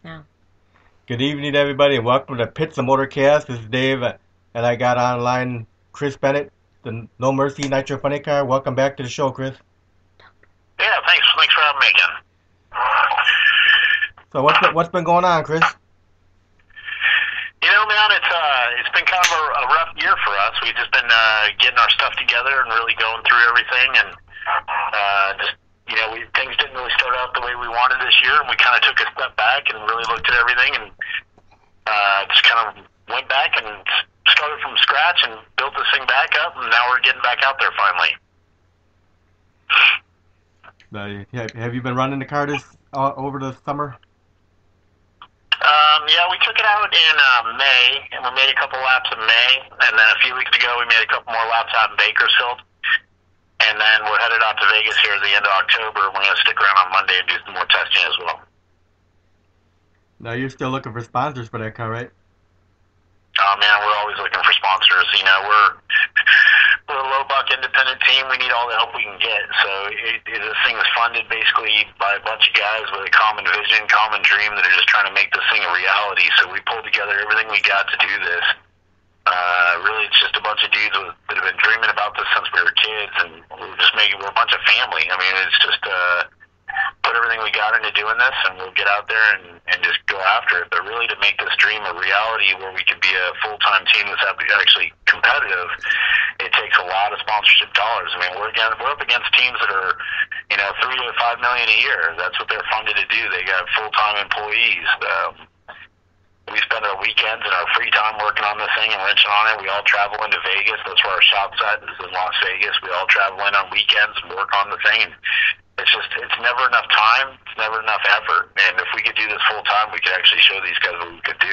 Yeah. Good evening, everybody, and welcome to Pits of Motorcast. This is Dave, and I got online Chris Bennett, the No Mercy Nitro Funny Car. Welcome back to the show, Chris. Yeah, thanks for having me again. So what's been going on, Chris? You know, man, it's been kind of a rough year for us. We've just been getting our stuff together and really going through everything, and just things didn't really start out the way we wanted this year, and we kind of took a step back and really looked at everything, and just kind of went back and started from scratch and built this thing back up, and now we're getting back out there finally. Have you been running the car this over the summer? Yeah, we took it out in May, and we made a couple laps in May, and then a few weeks ago we made a couple more laps out in Bakersfield, and then we're headed out to Vegas here at the end of October. We're going to stick around on Monday and do some more testing as well. Now you're still looking for sponsors for that car, right? Oh man, we're always looking for sponsors. You know, we're a low buck independent team. We need all the help we can get. So this thing is funded basically by a bunch of guys with a common vision, common dream that are just trying to make this thing a reality. So we pulled together everything we got to do this. Really, it's just a bunch of dudes that have been dreaming about this since we were kids, and we're a bunch of family. I mean, it's just put everything we got into doing this, and we'll get out there and just go after it. But really, to make this dream a reality where we could be a full-time team that's actually competitive, it takes a lot of sponsorship dollars. I mean, we're up against teams that are, $3 to $5 million a year. That's what they're funded to do. They got full-time employees. We spend our weekends and our free time working on this thing and wrenching on it. We all travel into Vegas. That's where our shop's at. This is in Las Vegas. We all travel in on weekends and work on the thing. It's never enough time. It's never enough effort. And if we could do this full time, we could actually show these guys what we could do.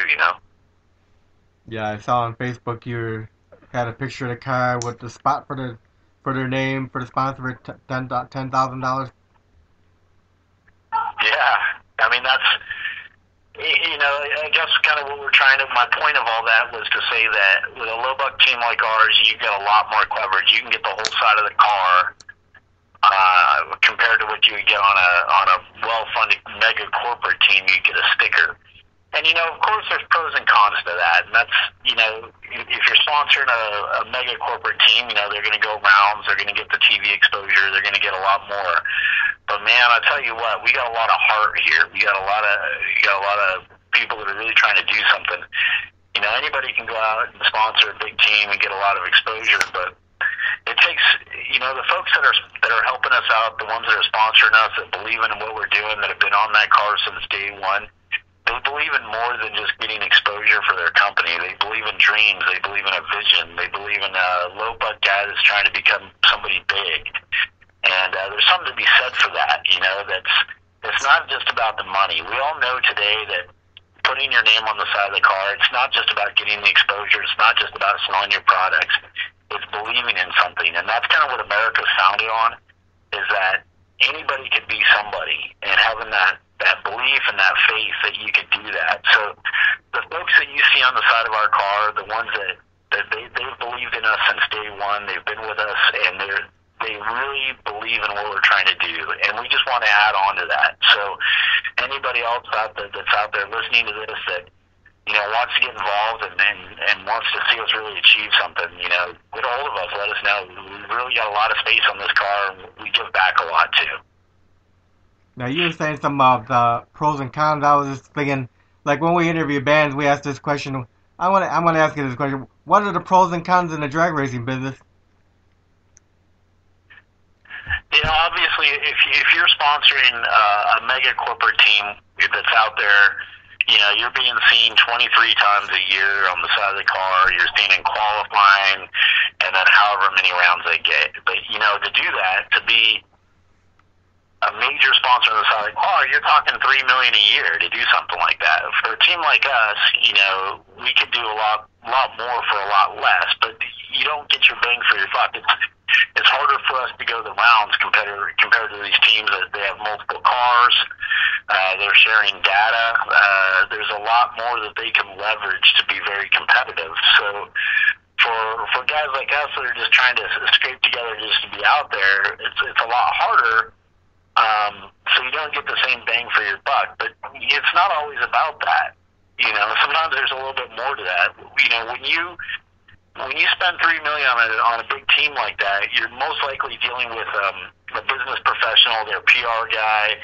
Yeah, I saw on Facebook you had a picture of the car with the spot for their name for the sponsor for $10,000. Yeah. I mean, that's, I guess kind of what we're trying to, my point of all that was to say that with a low buck team like ours, you get a lot more coverage. You can get the whole side of the car, compared to what you would get on a well-funded mega corporate team. You get a sticker. And, of course there's pros and cons to that. And that's, if you're sponsoring a mega corporate team, they're going to go rounds, they're going to get the TV exposure, they're going to get a lot more. But man, I tell you what, we got a lot of heart here. You got a lot of people that are really trying to do something. Anybody can go out and sponsor a big team and get a lot of exposure, but it takes, the folks that are helping us out, the ones that are sponsoring us, that believe in what we're doing, that have been on that car since day one. They believe in more than just getting exposure for their company. They believe in dreams. They believe in a vision. They believe in a low buck guy that's trying to become somebody big. And there's something to be said for that. It's not just about the money. We all know today that putting your name on the side of the car, it's not just about getting the exposure. It's not just about selling your products. It's believing in something. And that's kind of what America's founded on, is that anybody could be somebody, and having that belief and that faith that you could do that. So the folks that you see on the side of our car, the ones that they've believed in us since day one, they've been with us, and they really believe in what we're trying to do, and we just want to add on to that. So anybody else that's out there listening to this that wants to get involved and wants to see us really achieve something, get a hold of us. Let us know. We've really got a lot of space on this car, and we give back a lot too. Now you were saying some of the pros and cons. I was just thinking, like when we interview bands, we ask this question. I'm gonna ask you this question. What are the pros and cons in the drag racing business? Obviously, if you're sponsoring a mega corporate team that's out there, you're being seen 23 times a year on the side of the car. You're seen in qualifying, and then however many rounds they get. But to do that, to be a major sponsor on the side of the car, you're talking $3 million a year to do something like that. For a team like us, we could do a lot more for a lot less, but you don't get your bang for your buck. It's harder for us to go the rounds compared to these teams that they have multiple cars. They're sharing data. There's a lot more that they can leverage to be very competitive. So for guys like us that are just trying to scrape together just to be out there, it's a lot harder. So you don't get the same bang for your buck. But it's not always about that. You know, sometimes there's a little bit more to that. You know, when you spend $3 million on a big team like that, you're most likely dealing with a business professional, their PR guy,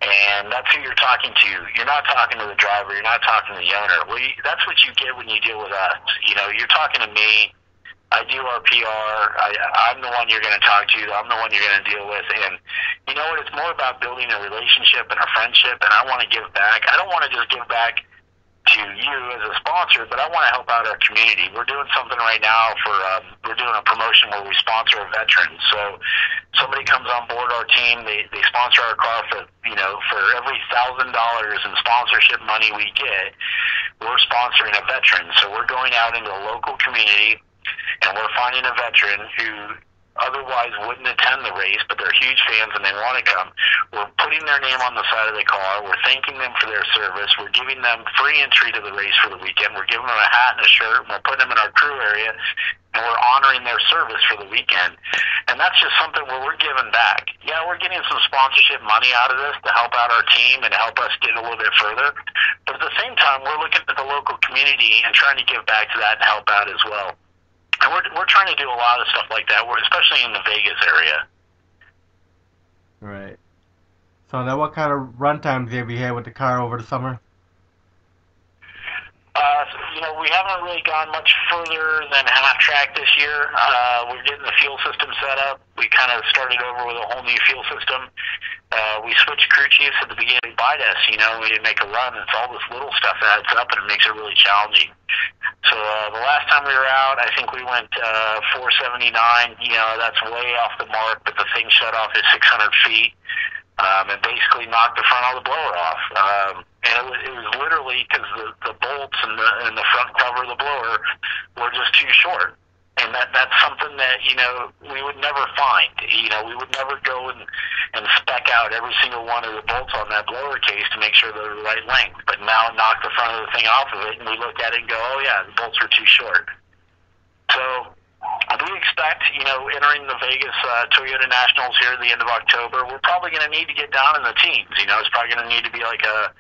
and that's who you're talking to. You're not talking to the driver. You're not talking to the owner. That's what you get when you deal with us. You know, you're talking to me. I do our PR. I'm the one you're going to talk to. I'm the one you're going to deal with. And you know what? It's more about building a relationship and a friendship, and I want to give back. I don't want to just give back to you as a sponsor, but I want to help out our community. We're doing something right now for, we're doing a promotion where we sponsor a veteran. So somebody comes on board our team, they sponsor our car for, you know, for every $1,000 in sponsorship money we get, we're sponsoring a veteran. So we're going out into a local community, and we're finding a veteran who otherwise wouldn't attend the race, but they're huge fans and they want to come. We're putting their name on the side of the car. We're thanking them for their service. We're giving them free entry to the race for the weekend. We're giving them a hat and a shirt, and we're putting them in our crew area, and we're honoring their service for the weekend. And that's just something where we're giving back. Yeah, we're getting some sponsorship money out of this to help out our team and help us get a little bit further. But at the same time, we're looking at the local community and trying to give back to that and help out as well. And we're trying to do a lot of stuff like that, especially in the Vegas area. Right. So now what kind of run times have you had with the car over the summer? You know, we haven't really gone much further than half track this year. We're getting the fuel system set up. We kind of started over with a whole new fuel system. We switched crew chiefs at the beginning by us. You know, we didn't make a run. It's all this little stuff that adds up, and it makes it really challenging. So the last time we were out, I think we went 479. You know, that's way off the mark, but the thing shut off at 600 feet. And basically knocked the front of the blower off. And it was literally because the bolts and the front cover of the blower were just too short. And that's something that, you know, we would never find. You know, we would never go and spec out every single one of the bolts on that blower case to make sure they're the right length. But now knock the front of the thing off of it, and we look at it and go, oh yeah, the bolts were too short. So we expect, you know, entering the Vegas Toyota Nationals here at the end of October, we're probably going to need to get down in the teens. You know, it's probably going to need to be like a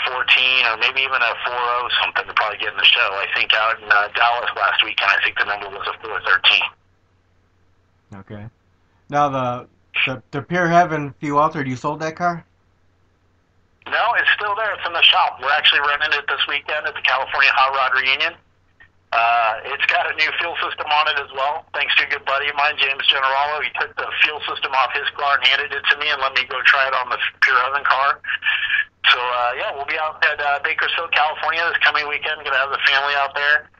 14 or maybe even a 4.0 something to probably get in the show. I think out in Dallas last weekend, I think the number was a 413. Okay. Now the Pure Heaven Fuel Altered, you sold that car? No, it's still there. It's in the shop. We're actually running it this weekend at the California Hot Rod Reunion. It's got a new fuel system on it as well, thanks to a good buddy of mine, James Generalo. He took the fuel system off his car and handed it to me and let me go try it on the Pure Heaven car. So, yeah, we'll be out at Bakersfield, California this coming weekend. Going to have the family out there,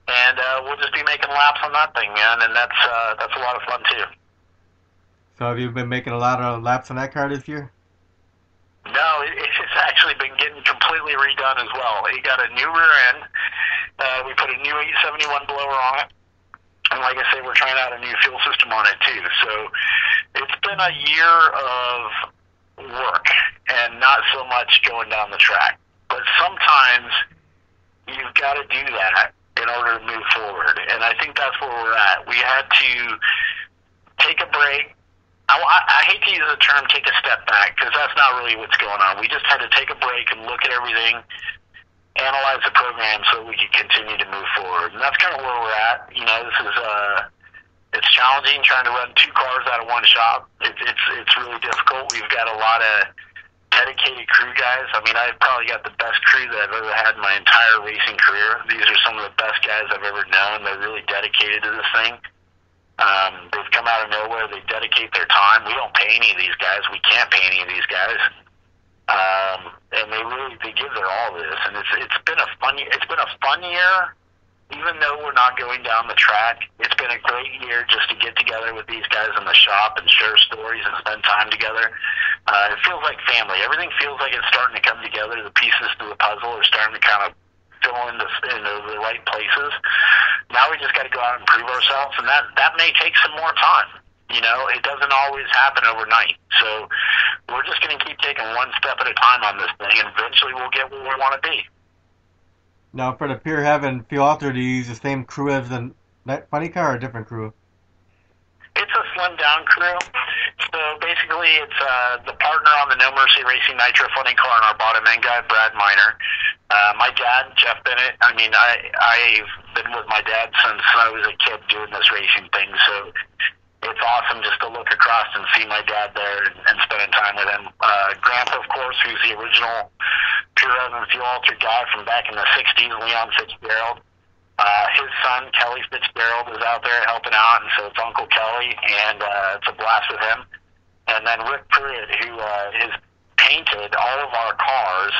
and we'll just be making laps on that thing, man, and that's a lot of fun, too. So have you been making a lot of laps on that car this year? No, it's actually been getting completely redone as well. It got a new rear end. We put a new 871 blower on it. And like I say, we're trying out a new fuel system on it too. So it's been a year of work and not so much going down the track. But sometimes you've got to do that in order to move forward. And I think that's where we're at. We had to take a break. I hate to use the term take a step back because that's not really what's going on. We just had to take a break and look at everything, analyze the program so we could continue to move forward. And that's kind of where we're at. You know, this is it's challenging trying to run two cars out of one shop. It's really difficult. We've got a lot of dedicated crew guys. I mean, I've probably got the best crew that I've ever had in my entire racing career. These are some of the best guys I've ever known. They're really dedicated to this thing. They've come out of nowhere. They dedicate their time. We don't pay any of these guys. We can't pay any of these guys. And they give their all to this. And it's been a fun year, even though we're not going down the track. It's been a great year just to get together with these guys in the shop and share stories and spend time together. It feels like family. Everything feels like it's starting to come together. The pieces to the puzzle are starting to kind of fill into the right places. Now we just got to go out and prove ourselves, and that may take some more time. You know, it doesn't always happen overnight. So we're just going to keep taking one step at a time on this thing, and eventually we'll get where we want to be. Now, for the Pure Heaven Fuel Altered, do you use the same crew as the funny car or a different crew? It's a slimmed down crew. So basically, it's the partner on the No Mercy Racing Nitro Funny Car and our bottom end guy, Brad Miner. My dad, Jeff Bennett. I mean, I've been with my dad since I was a kid doing this racing thing. So it's awesome just to look across and see my dad there and spending time with him. Grandpa, of course, who's the original pure Evan fuel altered guy from back in the '60s, Leon Fitzgerald. His son, Kelly Fitzgerald, is out there helping out, and so it's Uncle Kelly, and it's a blast with him. And then Rick Pruitt, who has painted all of our cars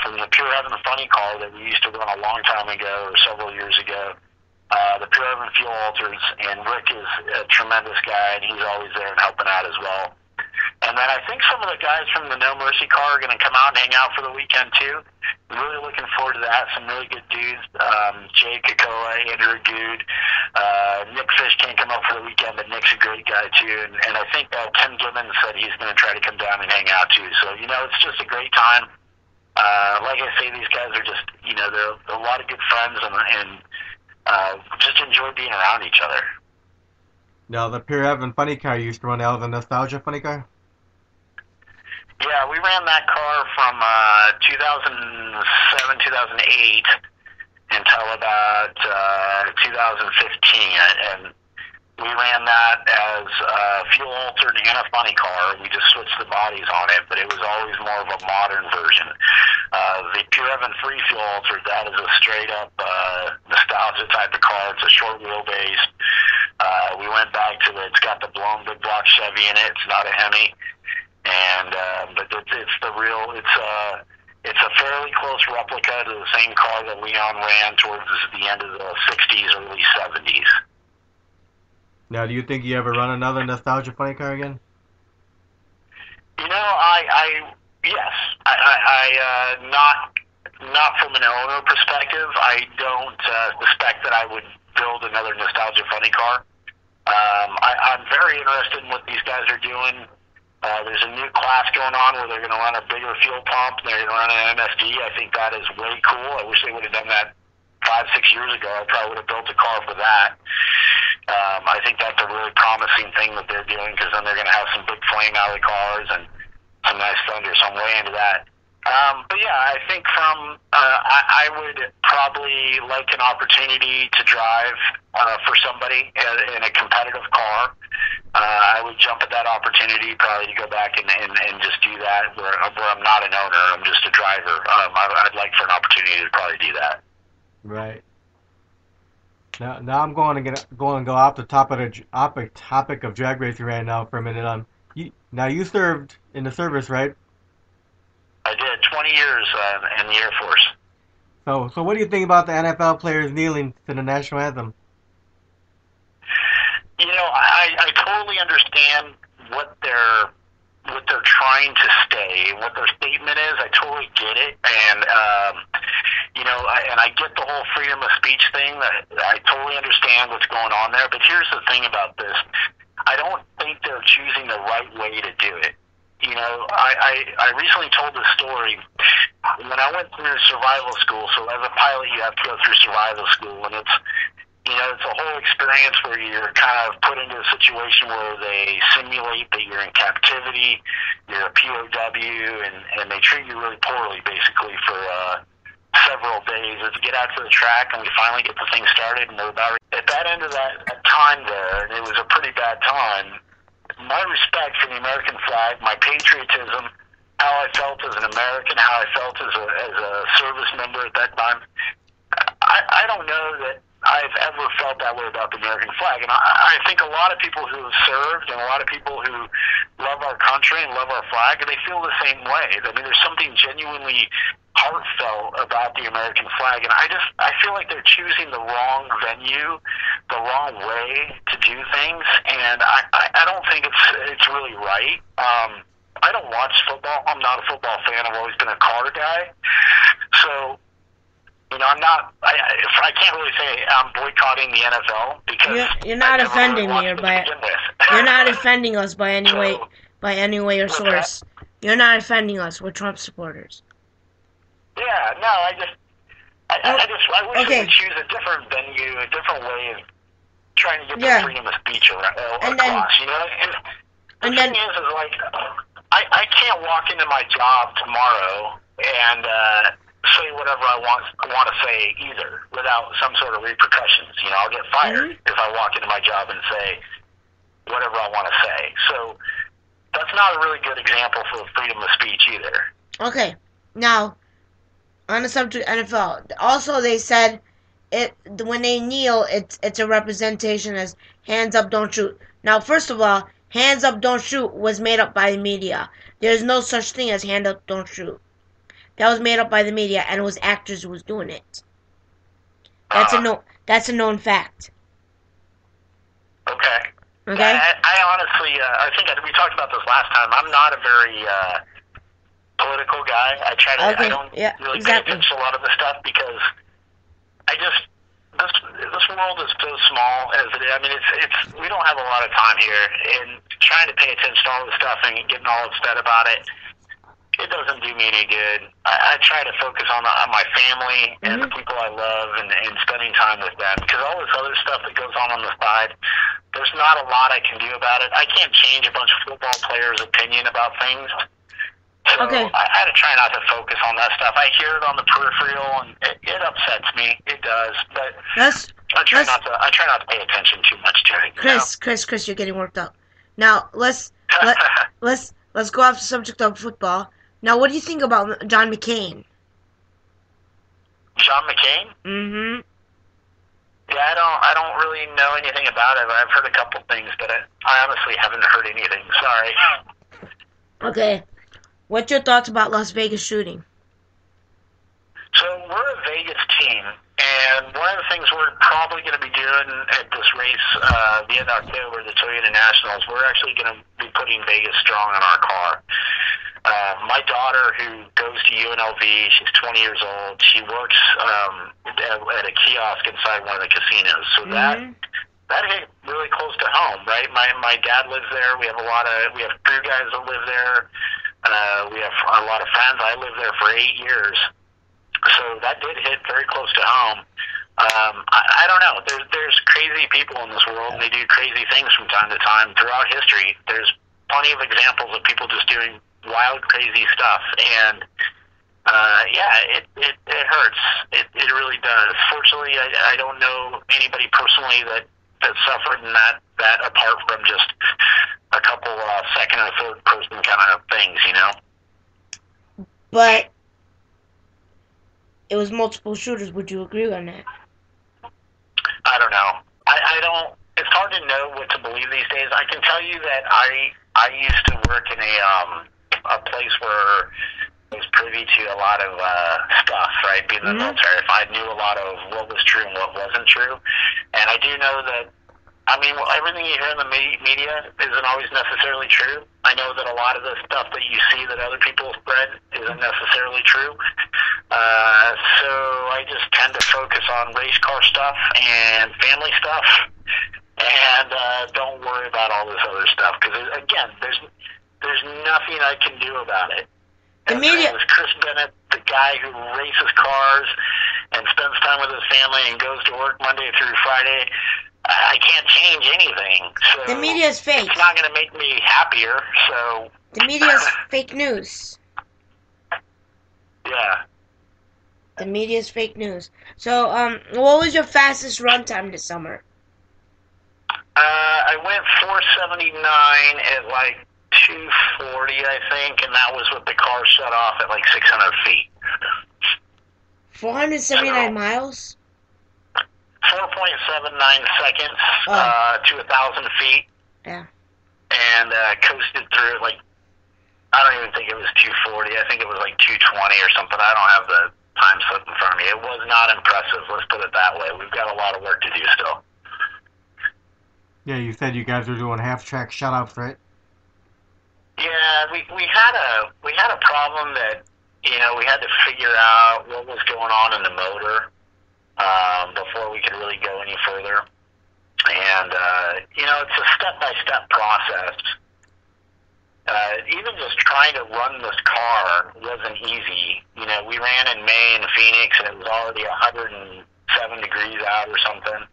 from the Pure Heaven Funny car that we used to run a long time ago, or several years ago, the Pure Heaven Fuel Alters, and Rick is a tremendous guy, and he's always there and helping out as well. And then I think some of the guys from the No Mercy car are going to come out and hang out for the weekend, too. Really looking forward to that. Some really good dudes. Jay Kakoa, Andrew Good. Nick Fish can't come up for the weekend, but Nick's a great guy, too. And I think Tim Gibbons said he's going to try to come down and hang out, too. So, it's just a great time. Like I say, these guys are just, they're a lot of good friends and just enjoy being around each other. Now, the Pure Heaven Funny car you used to run, that was a Nostalgia Funny car? Yeah, we ran that car from 2007, 2008 until about 2015. And we ran that as a fuel altered and a funny car. We just switched the bodies on it, but it was always more of a modern version. The Pure Heaven Free Fuel Altered, that is a straight up nostalgia type of car. It's a short wheelbase. We went back to it. It's got the blown big block Chevy in it. It's not a Hemi. And but it's the real. It's a fairly close replica to the same car that Leon ran towards the end of the '60s, early '70s. Now, do you think you ever run another Nostalgia Funny car again? Yes. Not from an owner perspective. I don't suspect that I would build another Nostalgia Funny car. I'm very interested in what these guys are doing. There's a new class going on where they're going to run a bigger fuel pump. They're going to run an MSD. I think that is way cool. I wish they would have done that 5-6 years ago. I probably would have built a car for that. I think that's a really promising thing that they're doing, because then they're going to have some big flame alley cars and some nice thunder. So I'm way into that. But yeah, I think I would probably like an opportunity to drive for somebody in a competitive car. I would jump at that opportunity probably to go back and just do that where I'm not an owner, I'm just a driver. I'd like for an opportunity to probably do that. Right. Now I'm going to go off the topic of drag racing right now for a minute. You served in the service, right? I did 20 years in the Air Force. So what do you think about the NFL players kneeling to the national anthem? I totally understand what they're trying to say, what their statement is. I totally get it, and I get the whole freedom of speech thing. I totally understand what's going on there. But here's the thing about this: I don't think they're choosing the right way to do it. I recently told this story when I went through survival school. So as a pilot, you have to go through survival school, and it's a whole experience where you're kind of put into a situation where they simulate that you're in captivity, you're a POW, and they treat you really poorly, basically, for several days. As we get out to the track, and we finally get the thing started, and we're about at that end of that time there, and it was a pretty bad time. My respect for the American flag, my patriotism, how I felt as an American, how I felt as a service member at that time, I don't know that I've ever felt that way about the American flag. And I think a lot of people who have served and a lot of people who love our country and love our flag, they feel the same way. I mean, there's something genuinely heartfelt about the American flag. And I feel like they're choosing the wrong venue, the wrong way to do things. And I don't think it's really right. I don't watch football. I'm not a football fan. I've always been a car guy. So, I can't really say I'm boycotting the NFL because you're not offending me, you're not offending us by any way or source. That? You're not offending us. We're Trump supporters. Yeah, no, I wish they would choose a different venue, a different way of trying to get the freedom of speech across. The thing is like, I can't walk into my job tomorrow and say whatever I want to say either without some sort of repercussions. You know, I'll get fired if I walk into my job and say whatever I want to say. So that's not a really good example for freedom of speech either. Okay, now on the subject of NFL, also they said when they kneel, it's a representation as hands up, don't shoot. Now, first of all, hands up, don't shoot was made up by the media. There's no such thing as hand up, don't shoot. That was made up by the media, and it was actors who was doing it. That's a known fact. Okay. Okay. I honestly, I think we talked about this last time. I'm not a very political guy. I try to. Okay. I don't really pay attention to a lot of the stuff because I just this world is so small as it is. I mean, it's we don't have a lot of time here, and trying to pay attention to all this stuff and getting all upset about it. It doesn't do me any good. I try to focus on my family and the people I love and spending time with them, because all this other stuff that goes on the side, there's not a lot I can do about it. I can't change a bunch of football players' opinion about things. So I had to try not to focus on that stuff. I hear it on the peripheral, and it upsets me. It does, but I try not to pay attention too much to it. Chris, you're getting worked up. Now let's go off the subject of football. Now, what do you think about John McCain? John McCain? Mm-hmm. Yeah, I don't really know anything about it. I've heard a couple things, but I honestly haven't heard anything. Sorry. Okay. What's your thoughts about Las Vegas shooting? So we're a Vegas team, and one of the things we're probably going to be doing at this race, the end of October, the Toyota Nationals, we're actually going to be putting Vegas strong on our car. My daughter, who goes to UNLV, she's 20 years old. She works at a kiosk inside one of the casinos. So that hit really close to home, right? My dad lives there. We have crew guys that live there. We have a lot of friends. I lived there for 8 years. So that did hit very close to home. I don't know. There's crazy people in this world, and they do crazy things from time to time throughout history. There's plenty of examples of people just doing wild, crazy stuff, and it hurts. It really does. Fortunately, I don't know anybody personally that suffered in that apart from just a couple second or third person kind of things, you know. But it was multiple shooters. Would you agree on that? I don't know. I don't. It's hard to know what to believe these days. I can tell you that I used to work in a place where I was privy to a lot of stuff, right? Being in the military, I knew a lot of what was true and what wasn't true. And I do know that, I mean, everything you hear in the media isn't always necessarily true. I know that a lot of the stuff that you see that other people spread isn't necessarily true. So I just tend to focus on race car stuff and family stuff, and don't worry about all this other stuff, because again, there's nothing I can do about it. The media. It was Chris Bennett, the guy who races cars and spends time with his family and goes to work Monday through Friday. I can't change anything. So the media is fake. It's not going to make me happier. So the media is fake news. Yeah. The media is fake news. So, what was your fastest run time this summer? I went 479 at like 240, I think, and that was with the car shut off at like 600 feet. 479 miles? 4.79 seconds to 1,000 feet. Yeah. And coasted through it like, I don't even think it was 240. I think it was like 220 or something. I don't have the time slip in front of me. It was not impressive, let's put it that way. We've got a lot of work to do still. Yeah, you said you guys were doing half-track shutouts, right? Yeah, we had a problem that, you know, we had to figure out what was going on in the motor before we could really go any further. And, you know, it's a step-by-step process. Even just trying to run this car wasn't easy. You know, we ran in May in Phoenix, and it was already 107 degrees out or something.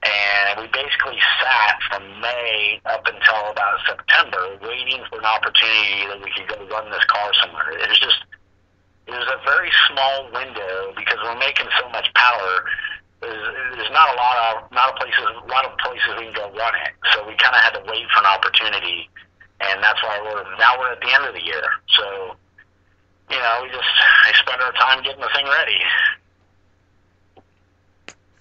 And we basically sat from May up until about September waiting for an opportunity that we could go run this car somewhere. It was a very small window because we're making so much power. There's not a lot of places we can go run it. So we kind of had to wait for an opportunity, and that's why we're at the end of the year. So, I spend our time getting the thing ready.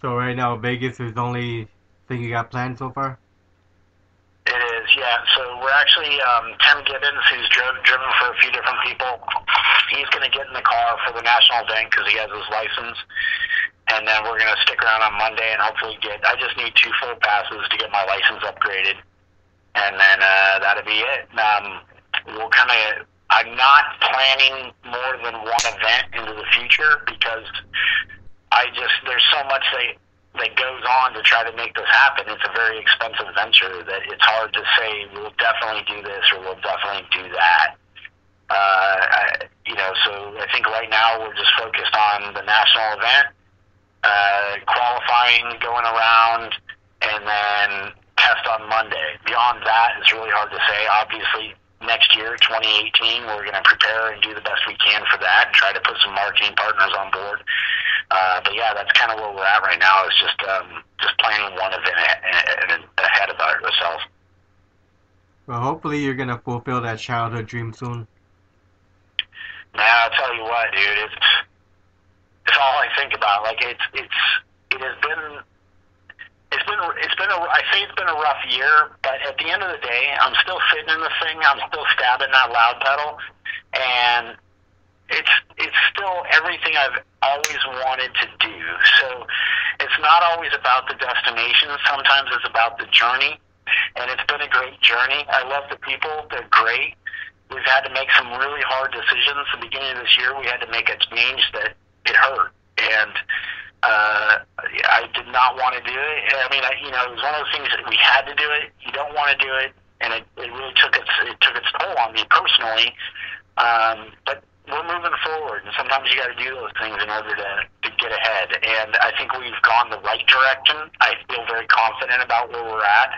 So right now, Vegas is the only thing you got planned so far? It is, yeah. So we're actually, Tim Gibbons, who's driven for a few different people, he's going to get in the car for the national event because he has his license. And then we're going to stick around on Monday and hopefully I just need 2 full passes to get my license upgraded. And then that'll be it. I'm not planning more than one event into the future because there's so much that goes on to try to make this happen. It's a very expensive venture that it's hard to say we'll definitely do this or we'll definitely do that. So I think right now we're just focused on the national event, qualifying, going around, and then test on Monday. Beyond that, it's really hard to say. Obviously, next year, 2018, we're going to prepare and do the best we can for that and try to put some marketing partners on board. But yeah, that's kind of where we're at right now. Is just planning one event ahead of ourselves. Well, hopefully you're gonna fulfill that childhood dream soon. Man, I'll tell you what, dude. It's all I think about. Like I say it's been a rough year, but at the end of the day, I'm still sitting in the thing. I'm still stabbing that loud pedal, and it's still everything I've always wanted to do. So it's not always about the destination. Sometimes it's about the journey, and it's been a great journey. I love the people. They're great. We've had to make some really hard decisions. At the beginning of this year, we had to make a change that it hurt, and I did not want to do it. I mean, it was one of those things that we had to do it. You don't want to do it, and it really took its toll on me personally. But we're moving forward, and sometimes you got to do those things in order to get ahead. And I think we've gone the right direction. I feel very confident about where we're at.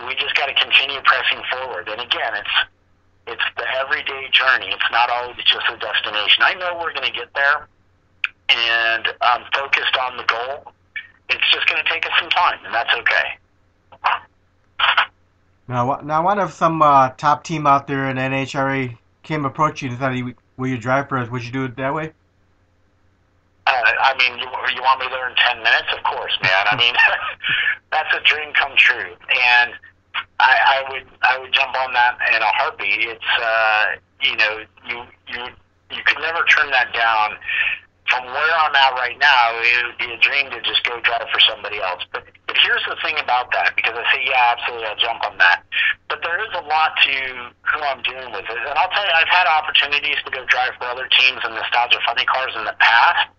We just got to continue pressing forward. And again, it's the everyday journey. It's not always just a destination. I know we're going to get there, and I'm focused on the goal. It's just going to take us some time, and that's okay. Now, what if some top team out there in NHRA came approach you and said, "Will you drive for us?" Would you do it that way? I mean, you want me there in 10 minutes? Of course, man. I mean, that's a dream come true, and I would jump on that in a heartbeat. It's you could never turn that down. From where I'm at right now, it would be a dream to just go drive for somebody else. But here's the thing about that, because I say, yeah, absolutely, I'll jump on that. But there is a lot to who I'm doing with it. And I'll tell you, I've had opportunities to go drive for other teams in nostalgia funny cars in the past,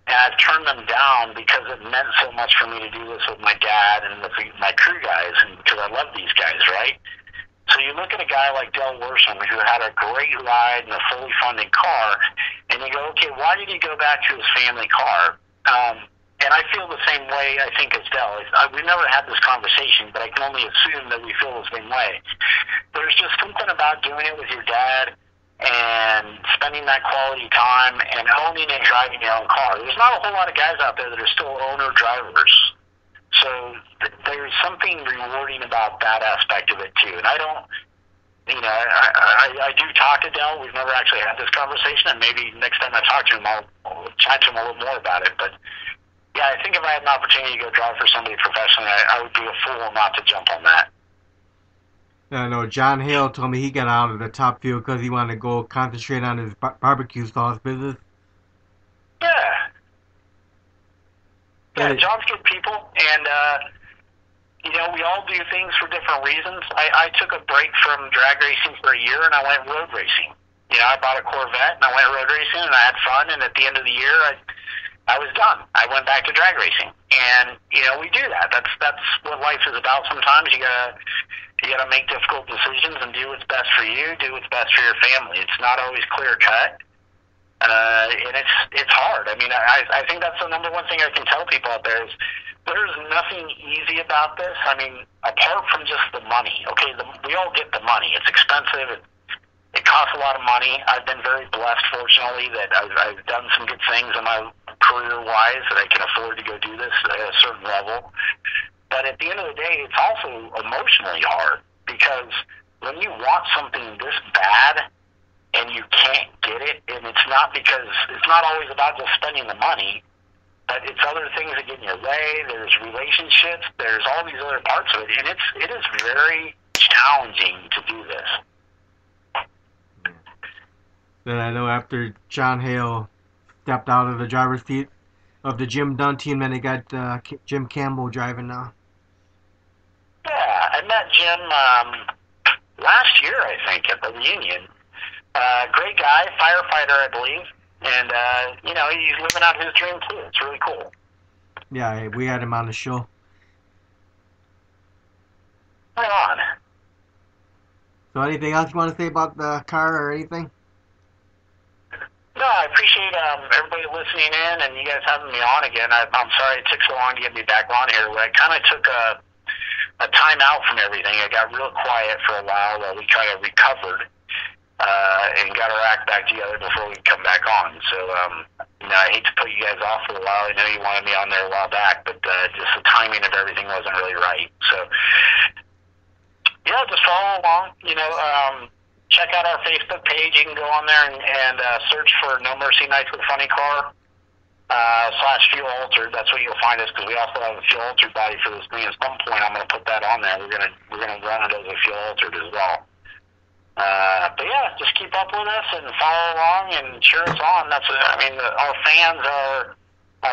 and I've turned them down because it meant so much for me to do this with my dad and with my crew guys, and because I love these guys, right? So you look at a guy like Del Worsham, who had a great ride in a fully funded car, and you go, okay, why did he go back to his family car? And I feel the same way, I think, as Del. We've never had this conversation, but I can only assume that we feel the same way. There's just something about doing it with your dad and spending that quality time and owning and driving your own car. There's not a whole lot of guys out there that are still owner drivers. So there's something rewarding about that aspect of it, too. And I don't, I do talk to Del. We've never actually had this conversation, and maybe next time I talk to him, I'll chat to him a little more about it. But, yeah, I think if I had an opportunity to go drive for somebody professionally, I would be a fool not to jump on that. I know John Hale told me he got out of the top field because he wanted to go concentrate on his barbecue sauce business. Yeah, John's good people, and, we all do things for different reasons. I took a break from drag racing for a year, and I went road racing. I bought a Corvette, and I went road racing, and I had fun, and at the end of the year, I was done. I went back to drag racing, and, we do that. That's what life is about sometimes. You gotta make difficult decisions and do what's best for you, do what's best for your family. It's not always clear cut. And it's hard. I mean, I think that's the number one thing I can tell people out there is there's nothing easy about this. I mean, apart from just the money. Okay, we all get the money. It's expensive. It costs a lot of money. I've been very blessed, fortunately, that I've done some good things in my career-wise that I can afford to go do this at a certain level. But at the end of the day, it's also emotionally hard because when you want something this bad and you can't get it, and it's not always about just spending the money, but it's other things that get in your way. There's relationships. There's all these other parts of it, and it is very challenging to do this. Then I know after John Hale stepped out of the driver's seat of the Jim Dunn team, then they got Jim Campbell driving now. Yeah, I met Jim last year, I think, at the reunion. Great guy, firefighter, I believe. And, he's living out his dream, too. It's really cool. Yeah, we had him on the show. Right on. So anything else you want to say about the car or anything? No, I appreciate everybody listening in and you guys having me on again. I'm sorry it took so long to get me back on here. I kind of took a time out from everything. I got real quiet for a while while we kind of recovered. And got our act back together before we come back on. So, I hate to put you guys off for a while. I know you wanted me on there a while back, but just the timing of everything wasn't really right. So, yeah, just follow along. Check out our Facebook page. You can go on there and search for No Mercy Nights with Funny Car / Fuel Altered. That's what you'll find us because we also have a Fuel Altered body for this thing. At some point, I'm going to put that on there. We're gonna run it as a Fuel Altered as well. But yeah, just keep up with us and follow along and cheer us on. Our fans are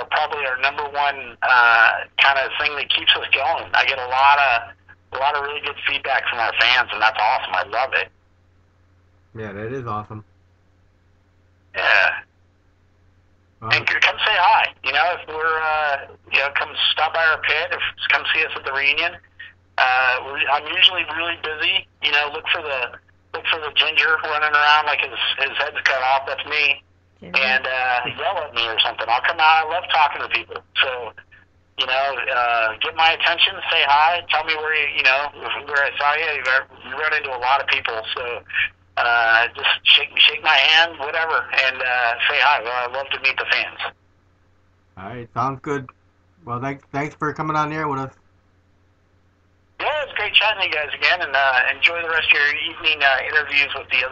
probably our number one kind of thing that keeps us going. I get a lot of really good feedback from our fans, and that's awesome. I love it. Yeah, that is awesome. Yeah. And come say hi. If we're come stop by our pit. Come see us at the reunion. I'm usually really busy. Look for the ginger running around like his head's cut off. That's me. Ginger. And yell at me or something. I'll come out. I love talking to people. So, get my attention, say hi, tell me where where I saw you. You run into a lot of people. So just shake my hand, whatever, and say hi. Well, I love to meet the fans. All right, sounds good. Well, thanks for coming on here with us. Yeah, it's great chatting to you guys again, and enjoy the rest of your evening interviews with the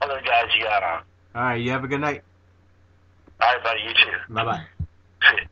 other guys you got on. All right, you have a good night. All right, buddy, you too. Bye-bye. See you.